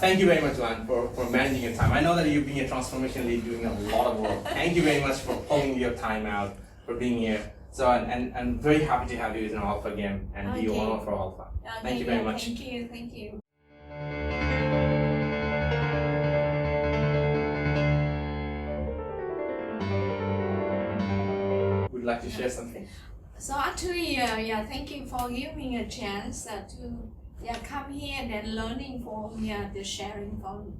thank you very much, Lan, for managing your time. I know that you've been a transformation lead doing a lot of work. Thank you very much for pulling your time out, for being here. So, and I'm very happy to have you in our Alpha game and be one of our Alpha. Thank you very much. Thank you. Would you like to share something? So actually, thank you for giving me a chance to come here and then learning from the sharing from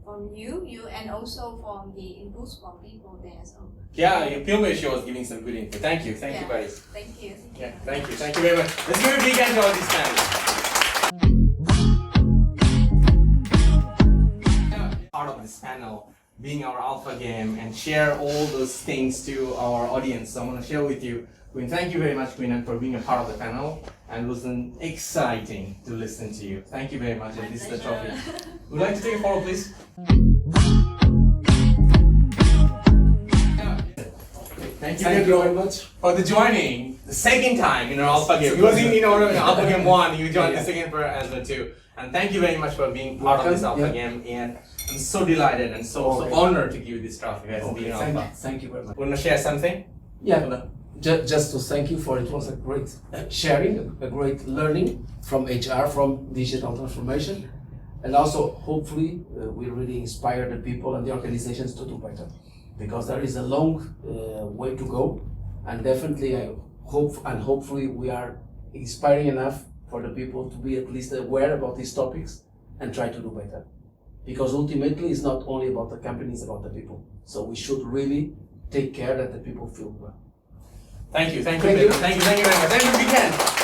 from you and also from the inputs from people there. So Yeah, your film show was giving some good info. Thank you, buddies. Thank you. Yeah, thank you very much. Let's give a big hand to all these families. Part of this panel being our alpha game and share all those things to our audience. So I want to share with you, Queen. Thank you very much, Queen, for being a part of the panel, and it was exciting to listen to you. Thank you very much. And this is the trophy. Would you like to take a photo, please? Thank you very much for the joining the second time in our Alpha Game. It was in our Alpha Game 1, you joined the second for as well too. And thank you very much for being part of this Alpha Game. And I'm so delighted and so honored to give you this trophy as being Alpha. Thank you very much. Want to share something? Yeah, just to thank you for it was a great sharing, a great learning from HR, from digital transformation. And also, hopefully, we really inspire the people and the organizations to do better. Because there is a long way to go, and definitely I hope and hopefully we are inspiring enough for the people to be at least aware about these topics and try to do better. Because ultimately it's not only about the company, it's about the people. So we should really take care that the people feel well. Thank you very much. Thank you, big hand.